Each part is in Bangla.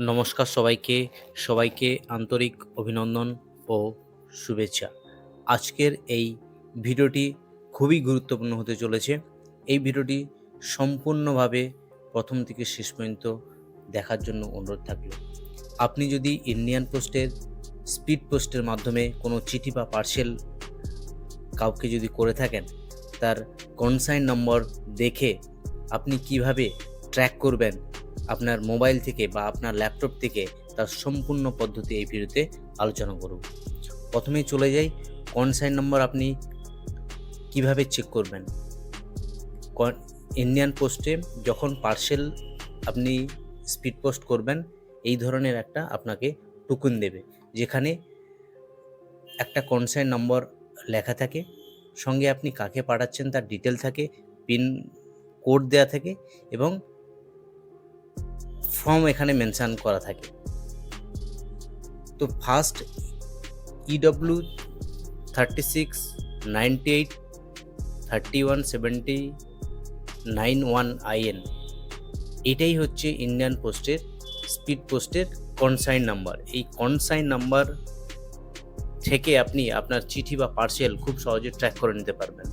নমস্কার সবাইকে সবাইকে আন্তরিক অভিনন্দন ও শুভেচ্ছা। আজকের এই ভিডিওটি খুবই গুরুত্বপূর্ণ হতে চলেছে। এই ভিডিওটি সম্পূর্ণভাবে প্রথম থেকে শেষ পর্যন্ত দেখার জন্য অনুরোধ থাকলো। আপনি যদি ইন্ডিয়ান পোস্টের স্পিড পোস্টের মাধ্যমে কোনো চিঠি বা পার্সেল কাউকে যদি করে থাকেন, তার কনসাইন নম্বর দেখে আপনি কিভাবে ট্র্যাক করবেন আপনার মোবাইল থেকে বা আপনার ল্যাপটপ থেকে, তার সম্পূর্ণ পদ্ধতি এই ভিডিওতে আলোচনা করব। প্রথমেই চলে যাই, কনসাইন নম্বর আপনি কিভাবে চেক করবেন। ইন্ডিয়ান পোস্টে যখন পার্সেল আপনি স্পিড পোস্ট করবেন, এই ধরনের একটা আপনাকে টোকেন দেবে, যেখানে একটা কনসাইন নম্বর লেখা থাকে, সঙ্গে আপনি কাকে পাঠাচ্ছেন তার ডিটেল থাকে, পিন কোড দেওয়া থাকে এবং ফর্ম এখানে মেনশন করা থাকে। তো ফার্স্ট EW 3698317091IN, এটাই হচ্ছে ইন্ডিয়ান পোস্টের স্পিড পোস্টের কনসাইন নাম্বার। এই কনসাইন নাম্বার থেকে আপনি আপনার চিঠি বা পার্সেল খুব সহজে ট্র্যাক করে নিতে পারবেন।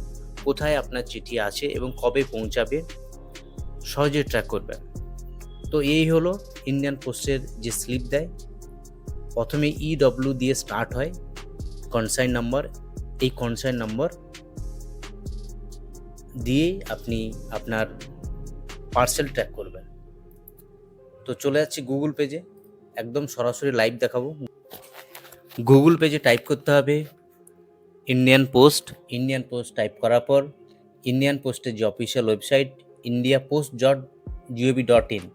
কোথায় আপনার চিঠি আছে এবং কবে পৌঁছাবে সহজে ট্র্যাক করবেন। তো এই হলো ইন্ডিয়ান পোস্টের যে স্লিপ দেয়, প্রথমে EW দিয়ে স্টার্ট হয় কনসাইন নাম্বার। এই কনসাইন নাম্বার দিয়েই আপনি আপনার পার্সেল ট্র্যাক করবেন। তো চলে যাচ্ছি গুগল পেজে, একদম সরাসরি লাইভ দেখাবো। গুগল পেজে টাইপ করতে হবে Indian post. Indian post type করার পর ইন্ডিয়ান পোস্টের যে অফিসিয়াল ওয়েবসাইট indiapost.gov.in,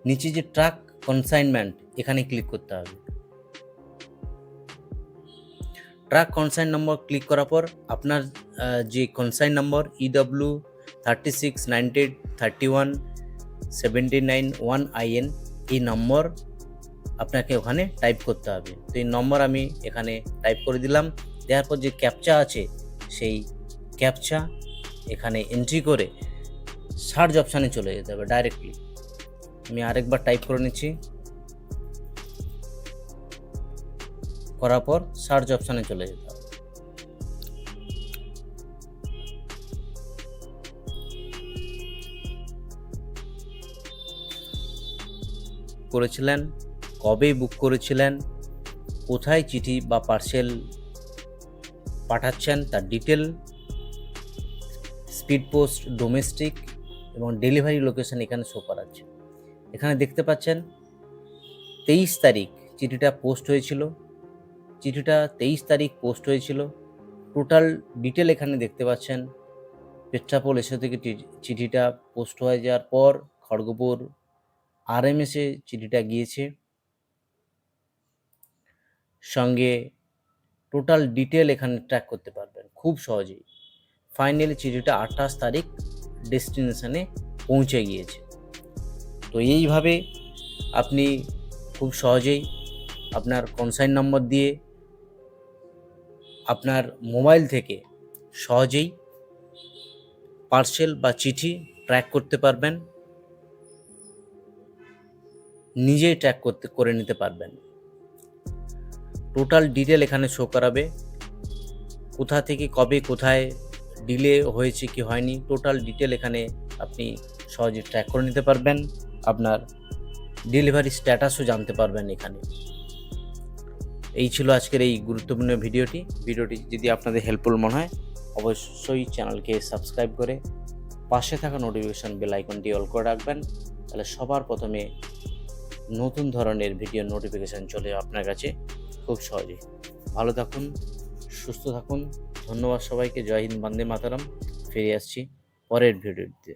নিচে যে ট্র্যাক কনসাইনমেন্ট, এখানে ক্লিক করতে হবে। ট্র্যাক কনসাইন নম্বর ক্লিক করার পর আপনার যে কনসাইন নম্বর EW 3698317091IN, এই নম্বর আপনাকে ওখানে টাইপ করতে হবে। তো এই নম্বর আমি এখানে টাইপ করে দিলাম। দেওয়ার পর যে ক্যাপচা আছে, সেই ক্যাপচা এখানে এন্ট্রি করে সার্চ অপশানে চলে যেতে হবে ডাইরেক্টলি। আমি আরেকবার টাইপ করে নিচ্ছি, করার পর সার্চ অপশানে চলে যেতে হবে। করেছিলেন, কবে বুক করেছিলেন, কোথায় চিঠি বা পার্সেল পাঠাচ্ছেন তার ডিটেল, স্পিড পোস্ট, ডোমেস্টিক এবং ডেলিভারি লোকেশন এখানে শো করাচ্ছে। এখানে দেখতে পাচ্ছেন 23 তারিখ চিঠিটা পোস্ট হয়েছিল। চিঠিটা 23 তারিখ পোস্ট হয়েছিল। টোটাল ডিটেল এখানে দেখতে পাচ্ছেন। পেট্রাপোল এসে থেকে চিঠিটা পোস্ট হয়ে যাওয়ার পর খড়গপুর RMSে চিঠিটা গিয়েছে, সঙ্গে টোটাল ডিটেল এখানে ট্র্যাক করতে পারবেন খুব সহজেই। ফাইনালি চিঠিটা 28 তারিখ ডেস্টিনেশনে পৌঁছে গিয়েছে। তো এইভাবে আপনি খুব সহজেই আপনার কনসাইন নম্বর দিয়ে আপনার মোবাইল থেকে সহজেই পার্সেল বা চিঠি ট্র্যাক করতে পারবেন, নিজেই ট্র্যাক করে নিতে পারবেন। টোটাল ডিটেল এখানে শো করাবে, কোথা থেকে কবে কোথায় ডিলে হয়েছে কি হয়নি, টোটাল ডিটেল এখানে আপনি সহজে ট্র্যাক করে নিতে পারবেন। আপনার ডেলিভারি স্ট্যাটাসও জানতে পারবেন এখানে। এই ছিল আজকের এই গুরুত্বপূর্ণ ভিডিওটি। যদি আপনাদের হেল্পফুল মনে হয়, অবশ্যই চ্যানেলকে সাবস্ক্রাইব করে পাশে থাকা নোটিফিকেশন বেল আইকনটি অল করে রাখবেন। তাহলে সবার প্রথমে নতুন ধরনের ভিডিও নোটিফিকেশান চলে আপনার কাছে খুব সহজেই। ভালো থাকুন, সুস্থ থাকুন। ধন্যবাদ সবাইকে। জয় হিন্দ, বন্দে মাতরম। ফিরে আসছি পরের ভিডিওতে।